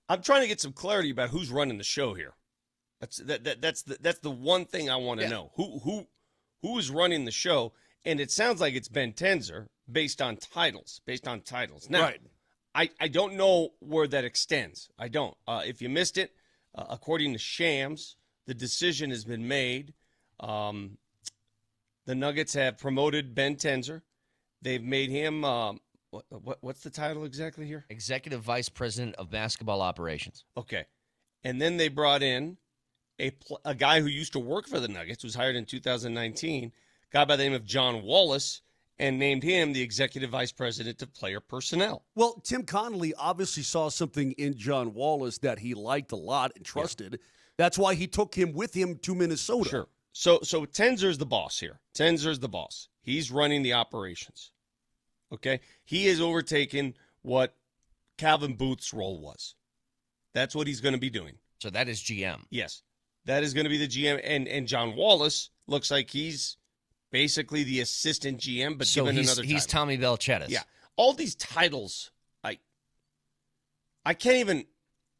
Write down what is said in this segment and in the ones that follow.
I'm trying to get some clarity about who's running the show here. That's the one thing I want to know. Who is running the show? And it sounds like it's Ben Tenzer based on titles. Now, right. I don't know where that extends. I don't. If you missed it, according to Shams, the decision has been made. The Nuggets have promoted Ben Tenzer. They've made him, what's the title exactly here? Executive Vice President of Basketball Operations. Okay. And then they brought in a guy who used to work for the Nuggets, who was hired in 2019, a guy by the name of John Wallace, and named him the Executive Vice President of Player Personnel. Well, Tim Connolly obviously saw something in John Wallace that he liked a lot and trusted. Yeah. That's why he took him with him to Minnesota. Sure. So Tenzer's the boss here. Tenzer's the boss. He's running the operations. Okay? He has overtaken what Calvin Booth's role was. That's what he's going to be doing. So that is GM. Yes. That is going to be the GM. And John Wallace looks like he's basically the assistant GM, but given another title. He's Tommy Belchettis. Yeah. All these titles, I can't even,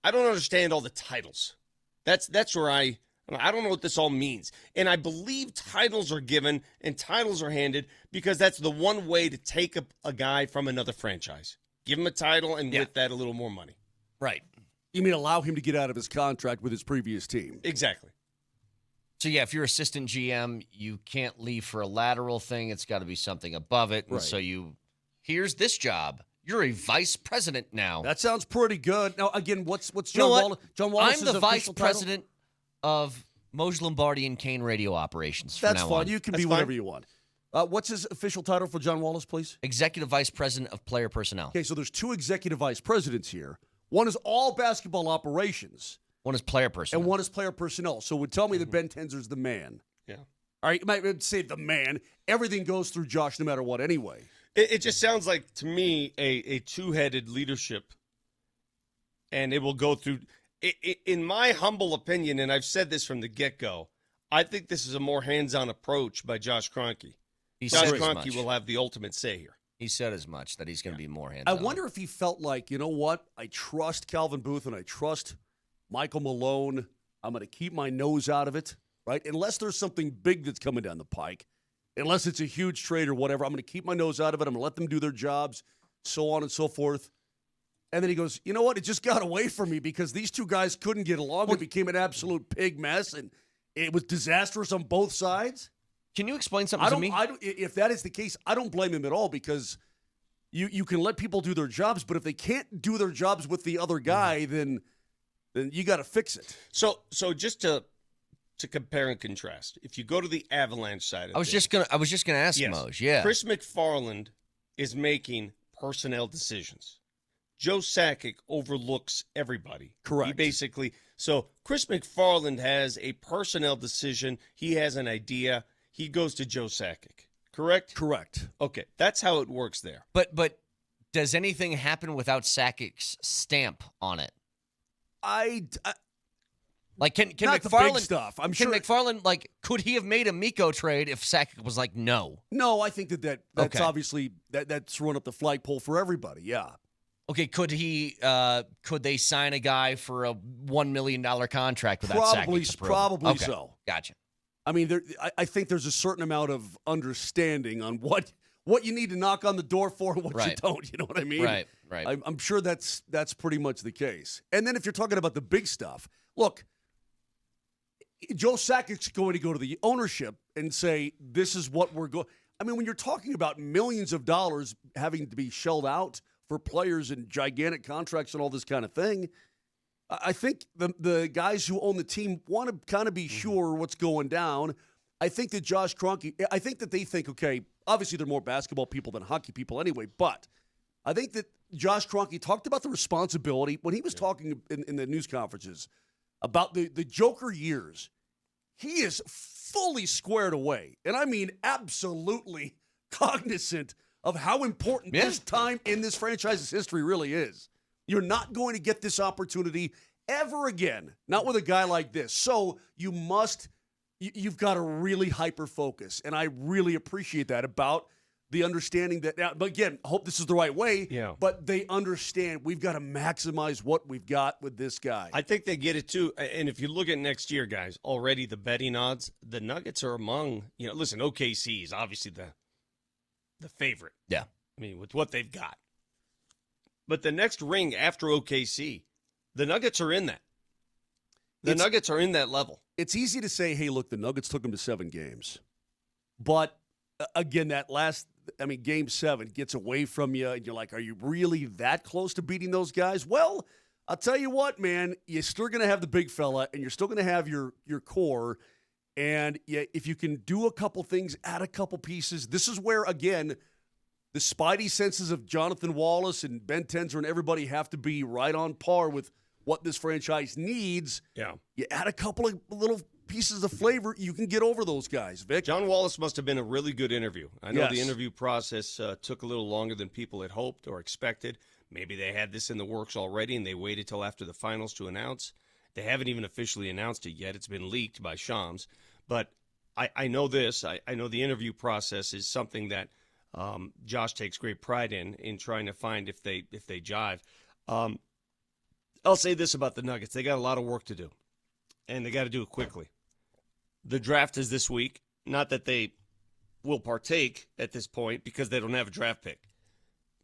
I don't understand all the titles. That's where I don't know what this all means. And I believe titles are given and titles are handed because that's the one way to take a guy from another franchise. Give him a title and with that a little more money. Right. You mean allow him to get out of his contract with his previous team? Exactly. So, yeah, if you're assistant GM, you can't leave for a lateral thing. It's got to be something above it. And so here's this job. You're a vice president now. That sounds pretty good. Now, again, what's John Wallace? John Wallace's I'm the vice title? president of Moj Lombardi and Kane radio operations. That's fine. On. You can be whatever you want. What's his official title for John Wallace, please? Executive Vice President of Player Personnel. Okay, so there's two executive vice presidents here. One is all basketball operations. One is player personnel. And one is player personnel. So it would tell me that Ben Tenzer's the man. Yeah. All right, you might say the man. Everything goes through Josh no matter what anyway. It just sounds like, to me, a two-headed leadership, and it will go through. In my humble opinion, and I've said this from the get-go, I think this is a more hands-on approach by Josh Kroenke. Josh Kroenke will have the ultimate say here. He said as much, that he's going to be more hands-on. I wonder if he felt like, you know what, I trust Calvin Booth and I trust Michael Malone. I'm going to keep my nose out of it, right? Unless there's something big that's coming down the pike. Unless it's a huge trade or whatever, I'm going to keep my nose out of it. I'm going to let them do their jobs, so on and so forth. And then he goes, you know what? It just got away from me because these two guys couldn't get along. It became an absolute pig mess, and it was disastrous on both sides. Can you explain something to me? If that is the case, I don't blame him at all because you can let people do their jobs, but if they can't do their jobs with the other guy, then you got to fix it. So just to compare and contrast, if you go to the Avalanche side of I was just gonna ask Moj. Yeah, Chris MacFarland is making personnel decisions. Joe Sakic overlooks everybody. Correct. So Chris MacFarland has a personnel decision. He has an idea. He goes to Joe Sakic. Correct? Correct. Okay, that's how it works there. But does anything happen without Sakic's stamp on it? Like can not MacFarland the big stuff? I'm sure. Can MacFarland could he have made a Miko trade if Sakic was like no? No, I think that's okay. Obviously that's run up the flagpole for everybody. Yeah. Okay, could they sign a guy for a $1 million contract without Sakic's approval? Probably so. Gotcha. I mean, I think there's a certain amount of understanding on what you need to knock on the door for and what you don't. You know what I mean? Right. I'm sure that's pretty much the case. And then if you're talking about the big stuff, look, Joe Sakic's going to go to the ownership and say, this is what we're going. I mean, when you're talking about millions of dollars having to be shelled out for players and gigantic contracts and all this kind of thing, I think the guys who own the team want to kind of be sure what's going down. I think that Josh Kroenke, I think that they think, okay, obviously they're more basketball people than hockey people anyway, but I think that Josh Kroenke talked about the responsibility when he was talking in the news conferences about the Joker years. He is fully squared away, and I mean absolutely cognizant of how important this time in this franchise's history really is. You're not going to get this opportunity ever again, not with a guy like this. So you've got to really hyper-focus, and I really appreciate that about the understanding that now, but again, I hope this is the right way. Yeah. But they understand we've got to maximize what we've got with this guy. I think they get it too. And if you look at next year, guys, already the betting odds, the Nuggets are among, listen, OKC is obviously the favorite. Yeah. I mean, with what they've got. But the next ring after OKC, the Nuggets are in that. The Nuggets are in that level. It's easy to say, hey, look, the Nuggets took them to 7 games. But again, game 7 gets away from you, and you're like, are you really that close to beating those guys? Well, I'll tell you what, man, you're still going to have the big fella, and you're still going to have your core. And if you can do a couple things, add a couple pieces, this is where, again, the spidey senses of Jonathan Wallace and Ben Tenzer and everybody have to be right on par with what this franchise needs. Yeah. You add a couple of little pieces of flavor, you can get over those guys, Vic. John Wallace must have been a really good interview. I know Yes. the interview process took a little longer than people had hoped or expected. Maybe they had this in the works already and they waited till after the finals to announce. They haven't even officially announced it yet. It's been leaked by Shams. But I know this. I know the interview process is something that Josh takes great pride in trying to find if they jive. I'll say this about the Nuggets. They got a lot of work to do, and they got to do it quickly. The draft is this week. Not that they will partake at this point because they don't have a draft pick.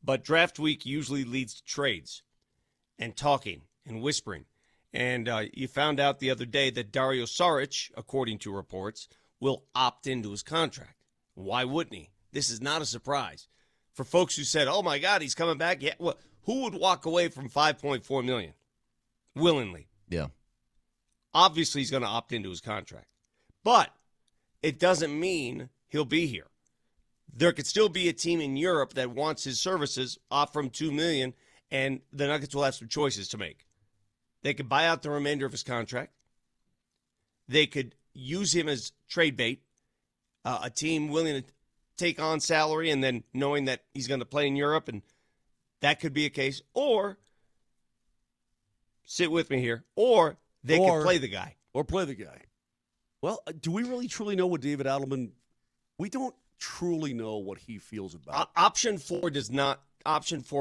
But draft week usually leads to trades and talking and whispering. And you found out the other day that Dario Saric, according to reports, will opt into his contract. Why wouldn't he? This is not a surprise. For folks who said, oh, my God, he's coming back. Yeah, well, who would walk away from $5.4 million willingly? Yeah. Obviously, he's going to opt into his contract. But it doesn't mean he'll be here. There could still be a team in Europe that wants his services, offer him $2 million, and the Nuggets will have some choices to make. They could buy out the remainder of his contract. They could use him as trade bait, a team willing to take on salary and then knowing that he's going to play in Europe, and that could be a case. Or, sit with me here, or they could play the guy. Or play the guy. Well, do we really truly know what David Adelman? We don't truly know what he feels about. Option 4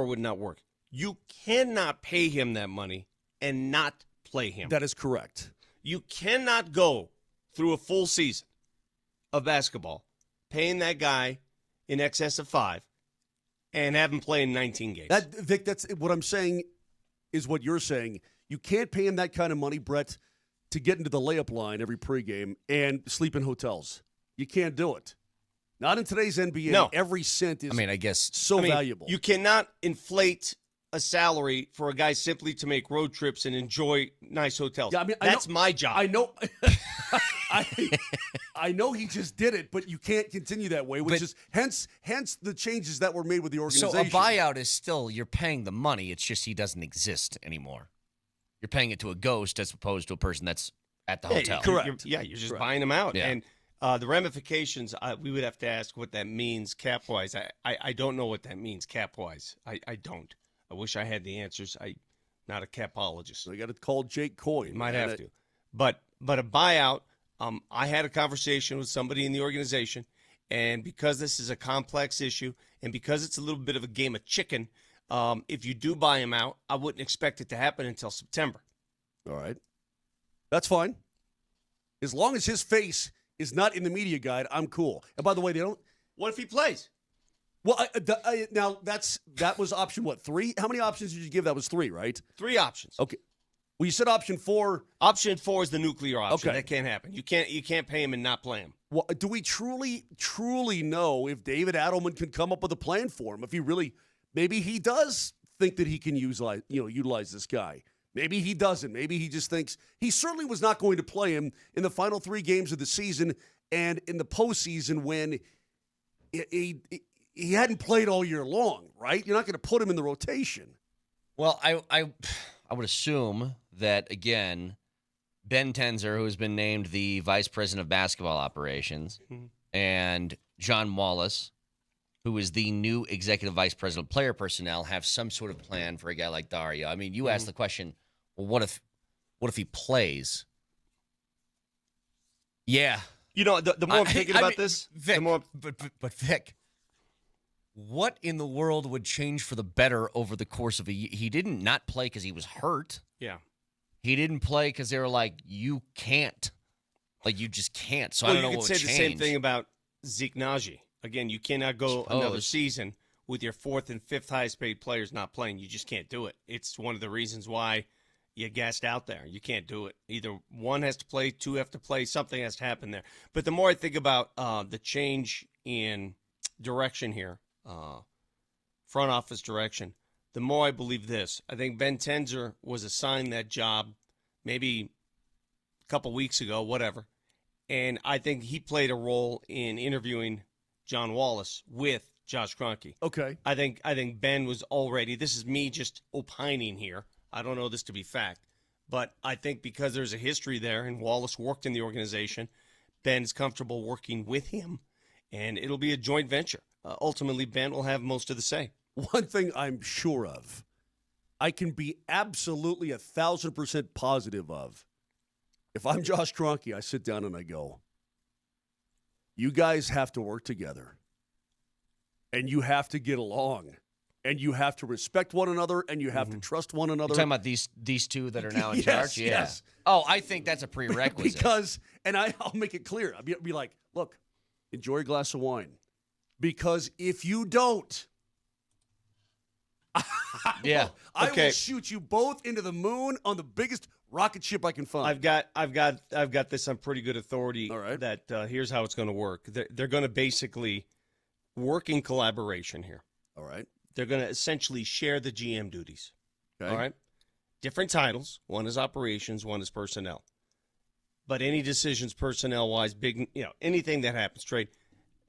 would not work. You cannot pay him that money and not play him. That is correct. You cannot go through a full season of basketball paying that guy in excess of 5 and have him play in 19 games. Vic, that's what I'm saying is what you're saying. You can't pay him that kind of money, Brett, to get into the layup line every pregame and sleep in hotels. You can't do it. Not in today's NBA. No. Every cent is I guess so valuable. You cannot inflate a salary for a guy simply to make road trips and enjoy nice hotels. Yeah, that's my job. I know. I know he just did it, but you can't continue that way, which is hence the changes that were made with the organization. So a buyout is still, you're paying the money. It's just he doesn't exist anymore. You're paying it to a ghost as opposed to a person that's at the hotel. Correct. You're just buying them out. Yeah. And the ramifications, we would have to ask what that means cap-wise. I don't know what that means cap-wise. I don't. I wish I had the answers. I'm not a capologist. So you got to call Jake Coyne. Might have to. But a buyout, I had a conversation with somebody in the organization, and because this is a complex issue and because it's a little bit of a game of chicken, if you do buy him out, I wouldn't expect it to happen until September. All right. That's fine. As long as his face is not in the media guide, I'm cool. And by the way, they don't. What if he plays? Well, now that was option what, 3? How many options did you give? That was 3, right? 3 options. Okay. Well, you said option 4. Option 4 is the nuclear option. Okay. That can't happen. You can't pay him and not play him. Well, do we truly know if David Adelman can come up with a plan for him? If he really, maybe he does think that he can utilize this guy. Maybe he doesn't. Maybe he just thinks he certainly was not going to play him in the final 3 games of the season and in the postseason when he hadn't played all year long, right? You're not going to put him in the rotation. Well, I would assume that, again, Ben Tenzer, who has been named the vice president of basketball operations, and John Wallace, who is the new executive vice president of player personnel, have some sort of plan for a guy like Dario. I mean, you asked the question, well, what if he plays? Yeah. The more I'm thinking about this, Vic, the more but Vic, What in the world would change for the better over the course of a year? He didn't not play because he was hurt. Yeah. He didn't play because they were like, you can't. Like, you just can't. So I don't know what would change. You could say the same thing about Zeke Naji. Again, you cannot go another season with your fourth and fifth highest paid players not playing. You just can't do it. It's one of the reasons why you gassed out there. You can't do it. Either one has to play, two have to play, something has to happen there. But the more I think about the change in direction here, front office direction, the more I believe this. I think Ben Tenzer was assigned that job maybe a couple weeks ago, whatever. And I think he played a role in interviewing John Wallace with Josh Kroenke. Okay. I think Ben was already, this is me just opining here. I don't know this to be fact. But I think because there's a history there and Wallace worked in the organization, Ben's comfortable working with him, and it'll be a joint venture. Ultimately, Ben will have most of the say. One thing I'm sure of, I can be absolutely 1,000% positive of, if I'm Josh Kroenke, I sit down and I go, you guys have to work together, and you have to get along, and you have to respect one another, and you have to trust one another. You're talking about these two that are now in charge? Yeah. Yes. Oh, I think that's a prerequisite. Because, and I'll make it clear, I'll be like, look, enjoy a glass of wine. Because if you don't, I will shoot you both into the moon on the biggest rocket ship I can find. I've got this on pretty good authority. All right. That here's how it's going to work. They're going to basically work in collaboration here. All right. They're going to essentially share the GM duties. Okay. All right. Different titles. One is operations. One is personnel. But any decisions personnel wise, anything that happens, trade,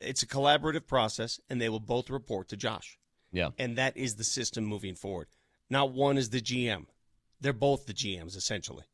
it's a collaborative process, and they will both report to Josh. Yeah. And that is the system moving forward. Not one is the GM. They're both the GMs, essentially.